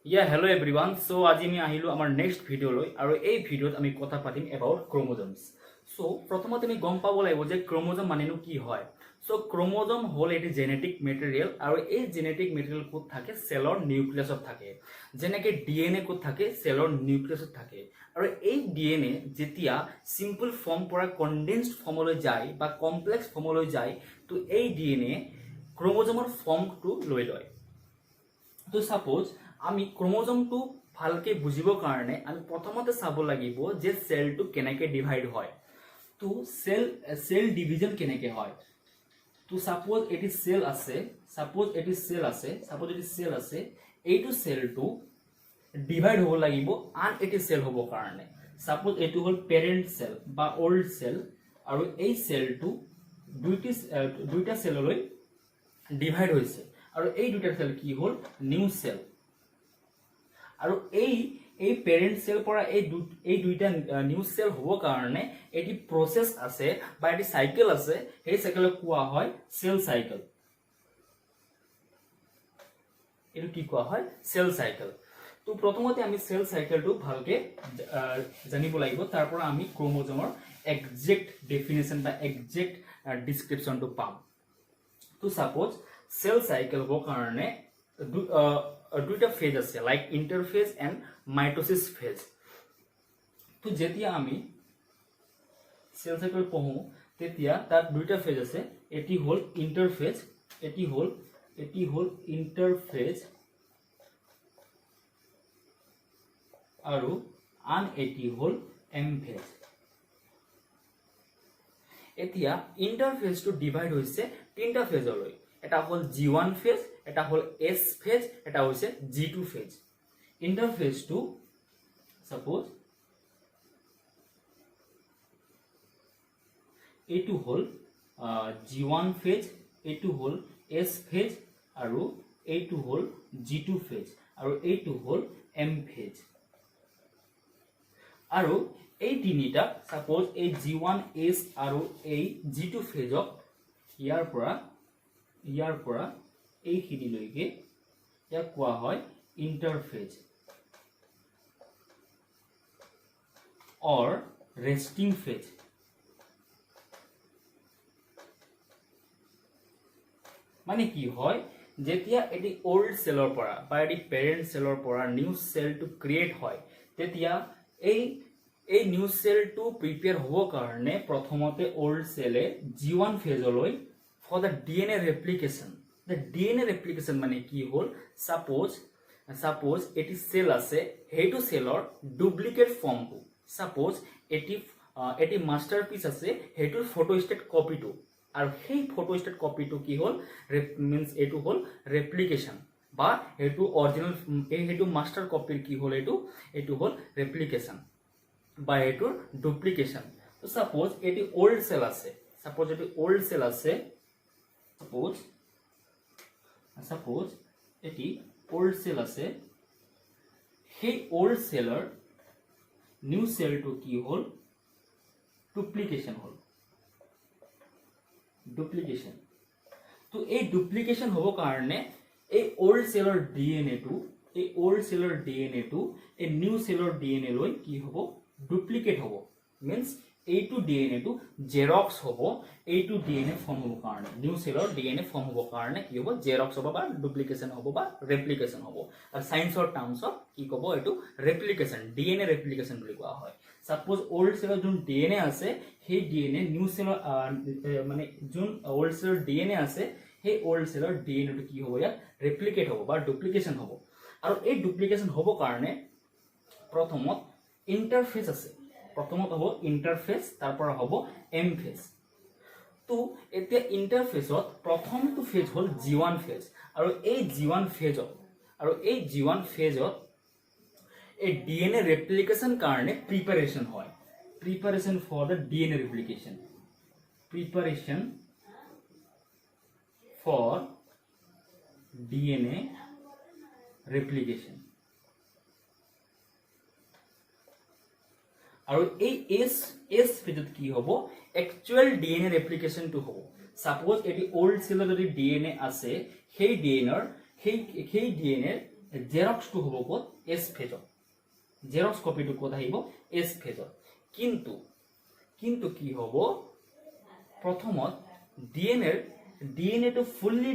Hello everyone. So আজি আমি আহিলো আমাৰ নেক্সট ভিডিও লৈ আৰু এই ভিডিওত আমি কথা পাতিম এবাউট ক্ৰোমোজোমস। সো প্ৰথমতে আমি গম পাব লাগিব যে ক্ৰোমোজোম মানেনো কি হয়। সো ক্ৰোমোজোম হ'ল এটি জেনেটিক মেটেৰিয়েল আৰু এই জেনেটিক মেটেৰিয়েল কোড থাকে সেলৰ নিউক্লিয়াছত থাকে। যেনেকৈ ডিএনএ কোড থাকে সেলৰ নিউক্লিয়াছত থাকে আৰু এই ডিএনএ যেতিয়া সিম্পল ফৰ্ম পৰা কনডেন্সড ফৰ্মলৈ যায় বা কমপ্লেক্স ফৰ্মলৈ যায় তো এই ডিএনএ ক্ৰোমোজোমৰ ফৰ্মটো লৈ লয়। তো সাপোজ আমি ক্ৰোমোজোমটো ভালকে বুজিবৰ কাৰণে আমি প্ৰথমতে চাব লাগিব যে সেলটো কেনেকৈ ডিভাইড হয়। তো সেল ডিভিজন কেনেকৈ হয়। তো সাপোজ এটি সেল আছে, এইটো সেলটো ডিভাইড হ'ব লাগিব আন এটি সেল হ'ব কাৰণে। সাপোজ এইটো হ'ল পেৰেণ্ট সেল বা ওল্ড সেল আৰু এই সেলটো দুইটা সেললৈ ডিভাইড হৈছে আৰু এই দুটা সেল কি হ'ল নিউ সেল। আৰু এই পেৰেণ্ট সেল পৰা এই দুইটা নিউ সেল হ'ব কাৰণে এটি প্ৰসেস আছে বা এটি সাইকেল আছে, সেই সাইকেলক কোৱা হয় সেল সাইকেল। এটো কি কোৱা হয় সেল সাইকেল। তো প্ৰথমতে আমি সেল সাইকেলটো ভালকে জানিব লাগিব, তাৰ পৰা আমি ক্ৰোমোজোমৰ এক্সাক্ট ডেফিনেশন বা এক্সাক্ট ডেসক্ৰিপশনটো পাম। তো সাপোজ সেল সাইকেল হ'ব কাৰণে দুইটা ফেজ আছে, like interphase and mitosis phase. তো যেতিয়া আমি সেল সাইকেল পঢ়ো তেতিয়া তাত দুইটা ফেজ আছে, এটি হল ইন্টারফেজ, এটি হল ইন্টারফেজ আৰু আন এটি হল এম ফেজ। এতিয়া ইন্টারফেজটো ডিভাইড হৈছে তিনটা ফেজলৈ, এটা হল G1 ফেজ, এটা হল S ফেজ, এটা হৈছে G2 ফেজ। ইন্টারফেজটো সাপোজ এইটো হল G1 ফেজ, এইটো হল S ফেজ আৰু এইটো হল G2 ফেজ আৰু এইটো হল M ফেজ। আৰু এই তিনিটা সাপোজ এই G1 S আৰু এই G2 ফেজক ইয়াৰ পৰা এইখিনিলৈকে ইয়াক কোৱা হয় ইন্টাৰফেজ অৰ ৰেস্টিং ফেজ। মানে কি হয়, যেতিয়া এটি ওল্ড সেলৰ পৰা বা এটি পেৰেণ্ট সেলৰ পৰা নিউ সেলটো ক্ৰিয়েট হয় তেতিয়া এই নিউ সেলটো প্ৰিপেয়াৰ হ'বৰ কাৰণে প্ৰথমতে ওল্ড সেলে G1 ফেজলৈ for the DNA replication. The DNA replication মানে কি হ'ল, সাপোজ এটি সেল আছে, সেইটো সেলৰ ডুপ্লিকেট ফৰ্মটো, সাপোজ এটি মাষ্টাৰপিস আছে, সেইটোৰ ফটোষ্টেট কপিটো, আৰু সেই ফটোষ্টেট কপিটো কি হ'ল মিন্স এইটো হ'ল ৰেপ্লিকেশন বা এইটো অৰিজিনাল এইটো মাষ্টাৰ কপিৰ কি হ'ল এইটো হ'ল ৰেপ্লিকেশন বা এইটোৰ ডুপ্লিকেশন। তো সাপোজ এটি ওল্ড সেল আছে, সাপোজ এটি ওল্ড সেল আছে, সেই ওল্ড সেলৰ নিউ সেলটো কি হ'ল ডুপ্লিকেশন হ'ল। তো এই ডুপ্লিকেশন হ'ব কাৰণে এই ওল্ড সেলৰ ডিএনএটো এই নিউ সেলৰ ডিএনএ লৈ কি হ'ব ডুপ্লিকেট হ'ব। মিন্স এইটো ডিএনএটো জেৰক্স হ'ব, এইটো ডিএনএ ফৰ্ম হ'ব কাৰণে নিউ সেলৰ ডিএনএ ফৰ্ম হ'ব কাৰণে কি হ'ব জেৰক্স হ'ব বা ডুপ্লিকেশন হ'ব বা ৰেপ্লিকেশন হ'ব। আৰু সায়েন্সৰ টাৰ্মছত কি ক'ব এইটো ৰেপ্লিকেশন, ডিএনএ ৰেপ্লিকেশন বুলি কোৱা হয়। সাপোজ ওল্ড সেলৰ যোন ডিএনএ আছে সেই ডিএনএ নিউ সেলৰ মানে যোন ওল্ড সেলৰ ডিএনএ আছে সেই ওল্ড সেলৰ ডিএনএটো কি হ'ব ইয়াত ৰেপ্লিকেট হ'ব বা ডুপ্লিকেশন হ'ব। আৰু এই ডুপ্লিকেশন হ'ব কাৰণে প্ৰথমত ইন্টাৰফেজ আছে, প্ৰথমত হ'ব ইন্টাৰফেজ, তাৰ পৰা হ'ব এম ফেজ। তো এতিয়া ইন্টাৰফেজত প্ৰথমটো ফেজ হ'ল G1 ফেজ আৰু এই G1 ফেজত এই ডিএনএ ৰেপ্লিকেশন কাৰণে প্ৰিপাৰেশন হয়, preparation for the DNA replication, preparation for DNA replication. আৰু এই এস ফেজত কি হ'ব একচুয়াল ডিএনএ ৰেপ্লিকেশনটো হ'ব। সাপোজ এটি ওল্ড সেলৰ যদি ডিএনএ আছে সেই ডিএনএৰ জেৰক্সটো হ'ব ক'ত এছ ফেজত জেৰক্স কপিটো ক'ত আহিব এছ ফেজত কিন্তু কি হ'ব প্ৰথমত ডিএনএটো ফুল্লি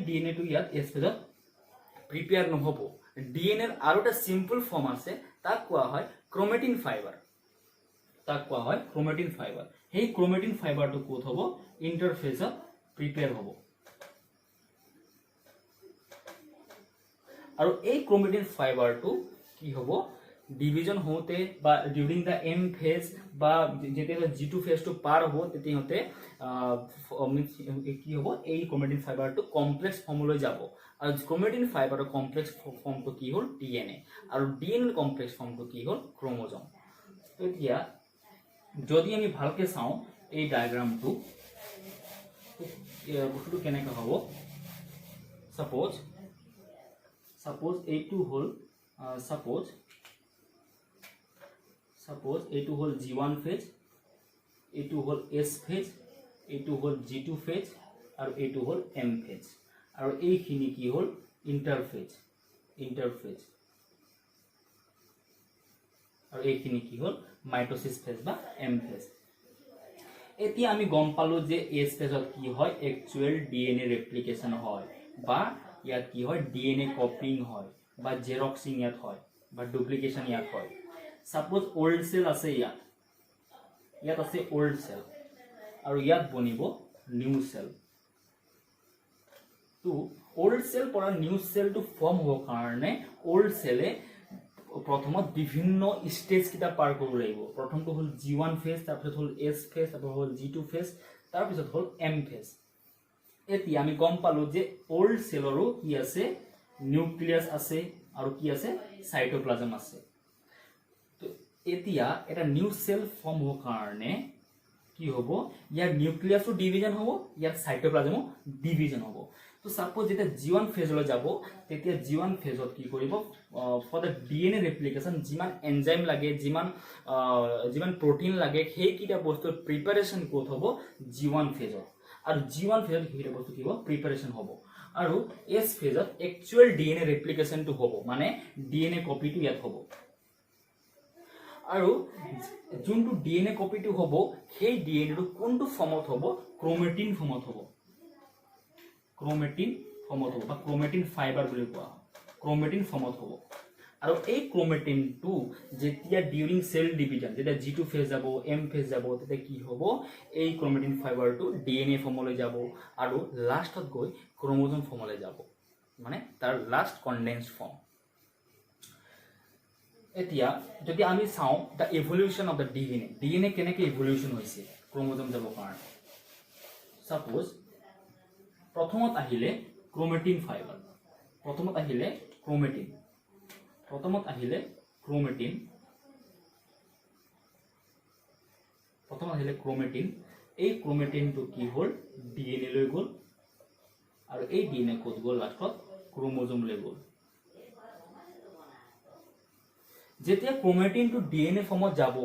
ডিএনএটো ইয়াত এছ ফেজত প্ৰিপেয়াৰ নহ'ব ডিএনএৰ আৰু এটা সিম্পল ফৰ্ম আছে তাক কোৱা হয় ক্ৰোমেটিন ফাইবাৰ সেই ক্ৰোমেটিন ফাইবাৰটো ক'ত হ'ব ইন্টাৰফেজত প্ৰিপেয়াৰ হ'ব আৰু এই ক্ৰোমেটিন ফাইবাৰটো কি হ'ব ডিভিজন হওঁতে বা ডিউৰিং দ্য এম ফেজ বা যেতিয়া G2 ফেজটো পাৰ হ'ব তেতিয়াতে কি হ'ব এই ক্ৰোমেটিন ফাইবাৰটো কমপ্লেক্স ফৰ্মলৈ যাব আৰু ক্ৰোমেটিন ফাইবাৰৰ কমপ্লেক্স ফৰ্মটো কি হ'ল ডিএনএ আৰু ডিএনএ কমপ্লেক্স ফৰ্মটো কি হ'ল ক্ৰোমোজম এতিয়া যদি আমি ভালকে চাওঁ এই ডায়াগ্ৰামটো বস্তুটো কেনেকৈ হ'ব সাপোজ এইটো হ'ল সাপোজ এইটো হ'ল G1 ফেজ এইটো হ'ল S ফেজ এইটো হ'ল G2 ফেজ আৰু এইটো হ'ল M ফেজ আৰু এইখিনি কি হ'ল ইন্টাৰফেজ আৰু এইখিনি কি হ'ল মাইটোসিস ফেজ বা M ফেজ এতিয়া আমি গম পালো যে S ফেজত কি হয় একচুয়াল ডিএনএ ৰেপ্লিকেশন হয় বা ইয়াত কি হয় ডিএনএ কপিং হয় বা জেৰক্সিং ইয়াত হয় বা ডুপ্লিকেশন ইয়াত হয় সাপোজ ওল্ড সেল আছে ইয়াত আছে ওল্ড সেল আৰু ইয়াত বনিব নিউ সেল তো ওল্ড সেল পৰা নিউ সেল টু ফৰ্ম হ'ব কাৰণে ওল্ড সেলে প্ৰথমত বিভিন্ন স্টেজ কিটা পাৰ কৰিব লাগিব প্ৰথমটো হ'ল G1 ফেজ তাৰপিছত হ'ল S ফেজ তাৰপিছত হ'ল G2 ফেজ তাৰপিছত হ'ল M ফেজ এতিয়া আমি গম পালো যে ওল্ড সেলৰো কি আছে নিউক্লিয়াছ আছে আৰু কি আছে সাইটোপ্লাজম আছে তো এতিয়া এটা নিউ সেল ফৰ্ম হ'ব কাৰণে কি হ'ব ইয়াৰ নিউক্লিয়াছটো ডিভিজন হ'ব ইয়াৰ সাইটোপ্লাজমো ডিভিজন হ'ব তো সাপোজ যেতিয়া G1 ফেজলৈ যাব তেতিয়া G1 ফেজত কি কৰিব ফৰ দ্য ডিএনএ ৰেপ্লিকেশন যিমান এনজাইম লাগে যিমান প্ৰটিন লাগে সেই কিটা বস্তুৰ প্ৰিপাৰেচন ক'ত হ'ব G1 ফেজত আৰু G1 ফেজত সেইটা বস্তু কি হ'ব প্ৰিপাৰেচন হ'ব আৰু S ফেজত একচুয়াল ডিএনএ ৰেপ্লিকেশনটো হ'ব মানে ডিএনএ কপিটো ইয়াত হ'ব আৰু যোনটো ডিএনএ কপিটো হ'ব সেই ডিএনএটো কোনটো ফৰ্মত হ'ব ক্ৰোমেটিন ফৰ্মত হ'ব বা ক্ৰোমেটিন ফাইবাৰ বুলি কোৱা হয় ক্ৰোমেটিন ফৰ্মত হ'ব আৰু এই ক্ৰোমেটিনটো যেতিয়া ডিউৰিং সেল ডিভিজন যেতিয়া G2 ফেজ যাব M ফেজ যাব তেতিয়া কি হ'ব এই ক্ৰোমেটিন ফাইবাৰটো ডিএনএ ফৰ্মলৈ যাব আৰু লাষ্টত গৈ ক্ৰোমোজোম ফৰ্মলৈ যাব মানে তাৰ লাষ্ট কনডেন্সড ফৰ্ম এতিয়া যদি আমি চাওঁ দা ইভলিউশন অফ দা ডিএনএ কেনেকৈ ইভলিউশন হৈছে ক্ৰোমোজোম যাব কাৰণে সাপোজ প্ৰথমত আহিলে ক্ৰোমেটিন ফাইবাৰ প্ৰথমত আহিলে ক্ৰোমেটিন এই ক্ৰোমেটিনটো কি হ'ল ডিএনএ লৈ গ'ল আৰু এই ডিএনএ ক'ত গ'ল লাষ্টত ক্ৰোমোজোম লৈ গ'ল যেতিয়া ক্ৰোমেটিনটো ডিএনএ ফৰ্মত যাব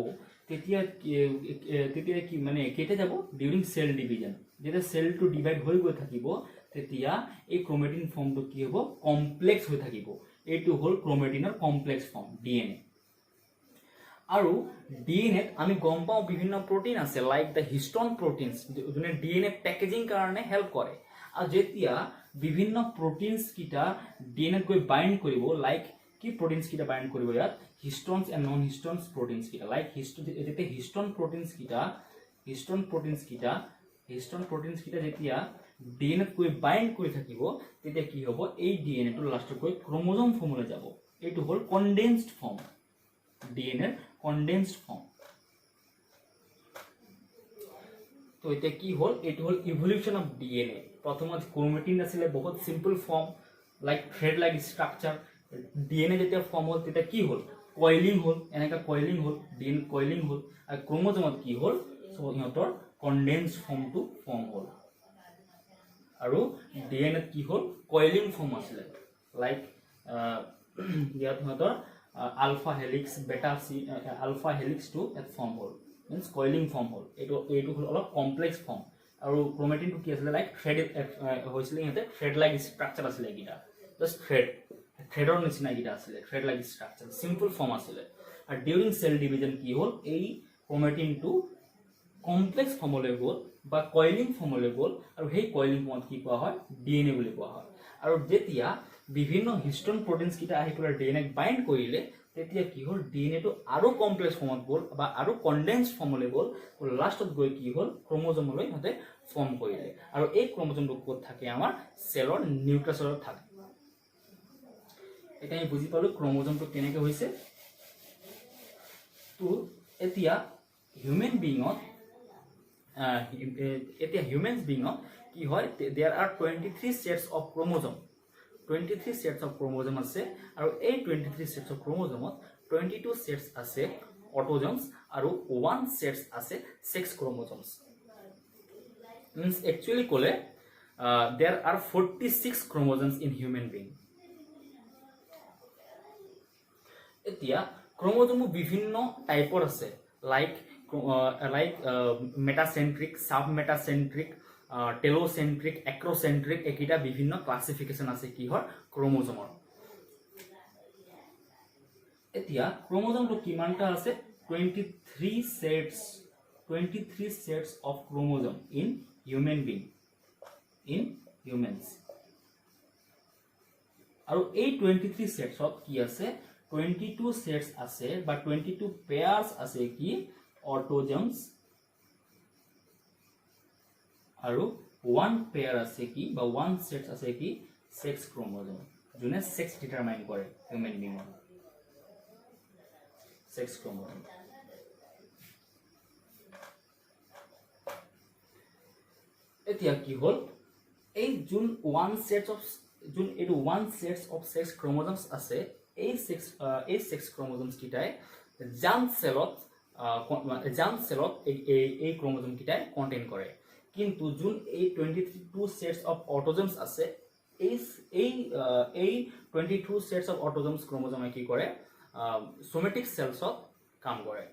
তেতিয়া কি মানে কেতিয়া যাব ডিউৰিং সেল ডিভিজন যেতিয়া সেলটো ডিভাইড হৈ গৈ থাকিব তেতিয়া এই ক্ৰোমেটিন ফৰ্মটো কি হ'ব কমপ্লেক্স হৈ থাকিব এইটো হ'ল ক্ৰোমেটিনৰ কমপ্লেক্স ফৰ্ম ডিএনএ আৰু ডিএনএ আমি গম পাওঁ বিভিন্ন প্ৰটিন আছে লাইক দ্য হিষ্টন প্ৰটিনছ যোনে ডিএনএ পেকেজিং কাৰণে হেল্প কৰে আৰু যেতিয়া বিভিন্ন প্ৰটিনছ কিটা ডিএনএত গৈ বাইণ্ড কৰিব লাইক কি প্ৰটিনছ কিটা বাইণ্ড কৰিব ইয়াত হিষ্টনছ এণ্ড নন হিষ্টনছ প্ৰটিনছ কিটা লাইক যেতিয়া হিষ্টন প্ৰটিনছ কিটা যেতিয়া ডিএনএত গৈ বাইণ্ড কৰি থাকিব তেতিয়া কি হ'ব এই ডিএনএটো লাষ্টত গৈ ক্ৰোমোজোম ফৰ্মলৈ যাব এইটো হ'ল কনডেন্সড ফৰ্ম ডিএনএৰ কনডেন্সড ফৰ্ম তো এতিয়া কি হ'ল এইটো হ'ল ইভলিউশন অফ ডিএনএ প্ৰথমত ক্ৰোমেটিন আছিলে বহুত simple form like thread like structure DNA যেতিয়া ফৰ্ম হ'ল তেতিয়া কি হ'ল কইলিং হ'ল এনেকা কইলিং হ'ল ডিএনএ কইলিং হ'ল আৰু ক্ৰোমোজোমত কি হ'ল সো ইহঁতৰ কনডেন্স ফৰ্মটো ফৰ্ম হ'ল আৰু ডিএনএ কি হ'ল কইলিং ফৰ্ম আছিলে লাইক ইয়াত ইহঁতৰ আলফা হেলিক্স বেটা আলফা হেলিক্সটো এট ফৰ্ম হ'ল মিন্স কইলিং ফৰ্ম হ'ল এইটো হ'ল অলপ কমপ্লেক্স ফৰ্ম আৰু ক্ৰোমেটিনটো কি আছিলে লাইক থ্ৰেড হৈছিলে ইহঁতে থ্ৰেড লাইক ষ্ট্ৰাকচাৰ আছিলে এইকেইটা জাষ্ট থ্ৰেডৰ নিচিনা এটা আছিলে, thread like structure, simple form আছিলে। আৰু ডিউৰিং সেল ডিভিজন কি হ'ল, এই ক্ৰোমেটিনটো কমপ্লেক্স ফৰ্মলৈ গ'ল বা কইলিং ফৰ্মলৈ গ'ল, আৰু সেই কইলিং ফৰ্মত কি কোৱা হয়, ডিএনএ বুলি কোৱা হয়। আৰু যেতিয়া বিভিন্ন হিষ্টন প্ৰটিনছ কিটা আহি পেলাই ডিএনএক বাইণ্ড কৰিলে, তেতিয়া কি হ'ল, ডিএনএটো আৰু কমপ্লেক্স ফৰ্মত গ'ল বা আৰু কনডেন্স ফৰ্মলৈ গ'ল, লাষ্টত গৈ কি হ'ল, ক্ৰমোজমলৈ সিহঁতে ফৰ্ম কৰিলে। আৰু এই ক্ৰমোজমটো ক'ত থাকে, আমাৰ চেলৰ নিউক্লিয়াছত থাকে। এতিয়া আমি বুজি পালো ক্ৰমোজমটো কেনেকৈ হৈছে। তো এতিয়া হিউমেন বিঙত কি হয়, there are 23 sets of chromosome, 23 sets of chromosome আছে। আৰু এই 23 সেটস অফ ক্ৰমোজমত 22 সেটস আছে অটোজমস আৰু 1 সেটস আছে সেক্স ক্ৰমোজমস। মিন্স একচুয়ালি ক'লে there are 46 chromosomes in human being. এতিয়া ক্ৰমোজমো বিভিন্ন টাইপৰ আছে, লাইক মেটাসেন্ট্ৰিক, সাবমেটাসেন্ট্ৰিক, টেলোসেন্ট্ৰিক, এক্ৰোসেন্ট্ৰিক, এইকেইটা বিভিন্ন ক্লাছিফিকেশন আছে কিহৰ, ক্ৰমোজমৰ। এতিয়া ক্ৰমোজমটো কিমানটা আছে, 23 sets of chromosome in human being, in humans. আৰু এই 23 সেটসত কি আছে, 22 সেটস আছে বা 22 পেয়ার্স আছে কি, অটোজমস, আৰু 1 পেয়ার আছে কি বা 1 সেটস আছে কি, সেক্স ক্রোমোজোম, যোনে সেক্স ডিটারমাইন কৰে হিউম্যান বিঙৰ, সেক্স ক্রোমোজোম। এতিয়া কি হ'ল, এই যোন 1 সেটস অফ সেক্স ক্রোমোজোমস আছে, এই সেক্স ক্রোমোজোমস কিটাই জার্ম সেলত এই ক্রোমোজোম কিটাই কন্টেইন কৰে। কিন্তু যোন এই 22 সেটস অফ অটোজমস আছে, এই 22 সেটস অফ অটোজমস ক্রোমোজমে কি কৰে, সোমেটিক সেলছত কাম কৰে।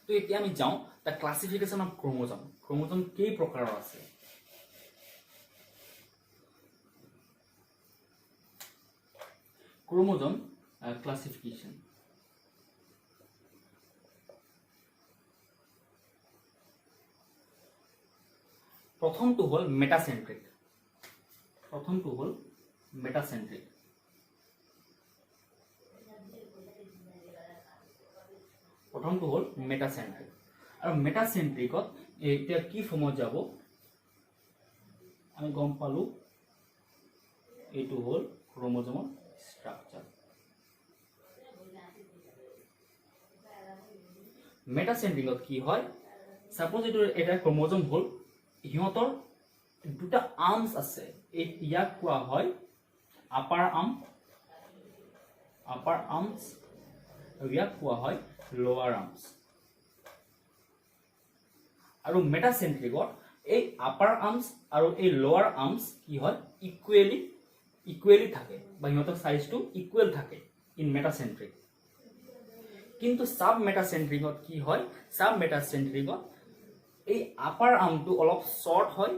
তো এতিয়া আমি যাওঁ দ্য ক্লাসিফিকেশন অফ ক্ৰোমোজম। ক্ৰোমোজম কেই প্ৰকাৰৰ আছে। ক্ৰোমোজম ক্লাসিফিকেশন। প্ৰথমটো হ'ল মেটাসেন্ট্ৰিক। আৰু মেটাসেন্ট্ৰিকত এতিয়া কি ফৰ্মত যাব, আমি গম পালো, এইটো হ'ল ক্ৰোমোজমৰ স্ট্ৰাকচাৰ। মেটাসেন্ট্ৰিকত কি হয়, সাপোজ এটা ক্ৰোমোজম হ'ল, সিহঁতৰ দুটা আৰ্মস আছে, ইয়াক কোৱা হয় আপাৰ আৰ্মস, আৰু ইয়াক কোৱা হয় লোৱাৰ আৰ্মস। আৰু মেটাসেন্ট্ৰিকত এই আপাৰ আৰ্মস আৰু এই লোৱাৰ আৰ্মস কি হয়, ইকুৱেলি থাকে বা সিহঁতৰ সাইজটো ইকুৱেল থাকে ইন মেটাসেন্ট্ৰিক। কিন্তু সাব মেটাসেন্ট্ৰিকত কি হয়, সাব মেটাসেন্ট্ৰিকত এই আপাৰ আৰ্মটো অলপ শৰ্ট হয়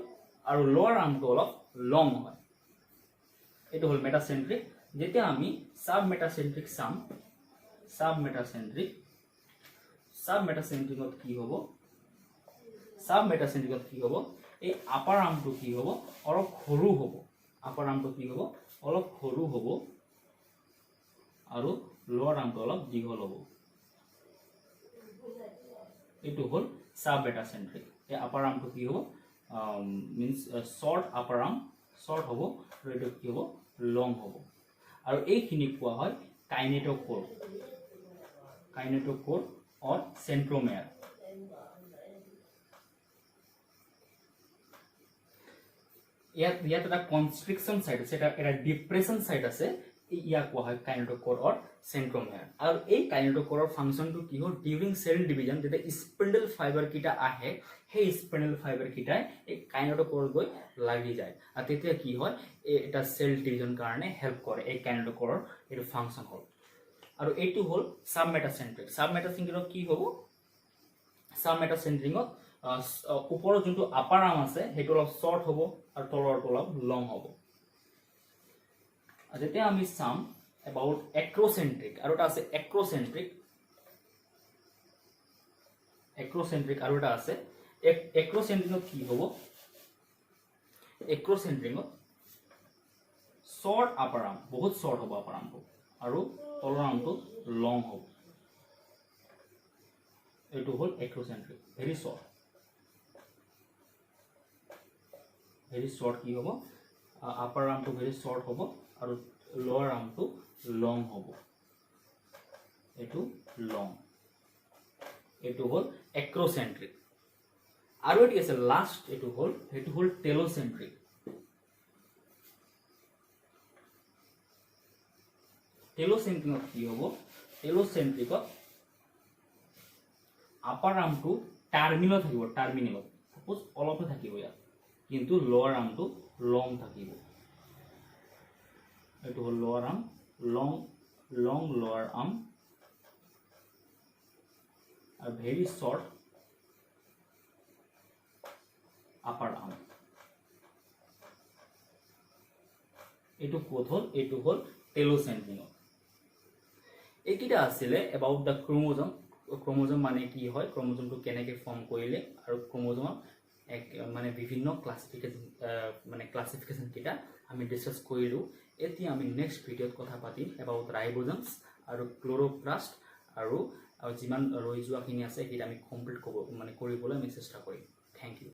আৰু লোৱাৰ আৰ্মটো অলপ লং হয়। এইটো হ'ল মেটাসেন্ট্ৰিক। যেতিয়া আমি সাব মেটাসেন্ট্ৰিকত কি হ'ব, এই আপাৰ আৰ্মটো কি হ'ব, অলপ সৰু হ'ব, আৰু লোৱাৰ আৰ্মটো অলপ দীঘল হ'ব। এইটো হ'ল সাব মেটাসেন্ট্ৰিক। এই আপাৰ আৰ্মটো কি হ'ব, means short upper arm, short হ'ব, আৰু এইটো কি হ'ব, লং হ'ব। আৰু এইখিনি কোৱা হয় কাইনেটোকোৰ অৰ সেন্ট্ৰোমেয়াৰ। ইয়াত এটা কনস্ট্ৰিকশন সাইট আছে, এটা ডিপ্ৰেশন সাইট আছে, ইয়াক কোৱা হয় কাইনেটোকোৰ অৰ সেন্ট্ৰোমেয়াৰ। আৰু এই কাইনেটোকোৰৰ ফাংশনটো কি হ'ল, ডিউৰিং সেল ডিভিজন যেতিয়া স্পিন্ডল ফাইবাৰ কিটা আহে, সেই স্পিন্ডল ফাইবাৰ কিটাই এই কাইনেটোকোৰত গৈ লাগি যায়, আৰু তেতিয়া কি হয়, এটা সেল ডিভিজন কাৰণে হেল্প কৰে। এই কাইনেটোকোৰৰ এইটো ফাংশন হ'ল। আৰু এইটো হ'ল সাব মেটাসেন্ট্ৰিক। সাব মেটাসেন্ট্ৰিকত কি হ'ব, সাব মেটাসেন্ট্ৰিকত ওপৰৰ যোনটো আপাৰ আৰ্ম আছে সেইটো অলপ শৰ্ট হ'ব আৰু তলৰটো অলপ লং হ'ব। যেতিয়া আমি চাম এবাউট এক্ৰোচেন্ট্ৰিক আৰু এটা আছে এক্ৰোচেন্ট্ৰিক আৰু এটা আছে এক্ৰোচেন্ট্ৰিকত কি হ'ব এক্ৰোচেন্ট্ৰিকত শৰ্ট আপাৰ আৰ্ম বহুত শৰ্ট হ'ব আপাৰ আৰ্মটো আৰু তলৰ আৰ্মটো লং হ'ব এইটো হ'ল এক্ৰোচেন্ট্ৰিক ভেৰি শৰ্ট কি হ'ব আপাৰ আৰ্মটো ভেৰি শৰ্ট হ'ব আৰু লোৱাৰ আৰ্মটো লং হ'ব এইটো লং এইটো হ'ল এক্ৰোচেন্ট্ৰিক আৰু এটি আছে লাষ্ট এইটো হ'ল টেলোচেন্ট্ৰিক টেলোচেন্ট্ৰিকত কি হ'ব টেলোচেন্ট্ৰিকত আপাৰ আৰ্মটো টাৰ্মিনেলত সাপোজ অলপে থাকিব ইয়াত কিন্তু লোৱাৰ আৰ্মটো লং থাকিব এইটো হ'ল লোৱাৰ আৰ্ম লং লোৱাৰ আৰ্ম আৰু ভেৰি শৰ্ট আপাৰ আৰ্ম এইটো ক'ত হ'ল এইটো হ'ল টেলোচেন্ট্ৰিকত এইকেইটা আছিলে এবাউট দ্য ক্ৰোমোজম মানে কি হয় ক্ৰোমোজমটো কেনেকৈ ফৰ্ম কৰিলে আৰু ক্ৰোমোজমৰ মানে বিভিন্ন ক্লাছিফিকেশ্যন কেইটা আমি ডিছকাছ কৰিলোঁ এতিয়া আমি নেক্সট ভিডিঅ'ত কথা পাতিম এবাউট ৰাইবোজমছ আৰু ক্ল'ৰ'প্লাষ্ট আৰু যিমান ৰৈ যোৱাখিনি আছে সেইকেইটা আমি কমপ্লিট কৰিবলৈ আমি চেষ্টা কৰিম থেংক ইউ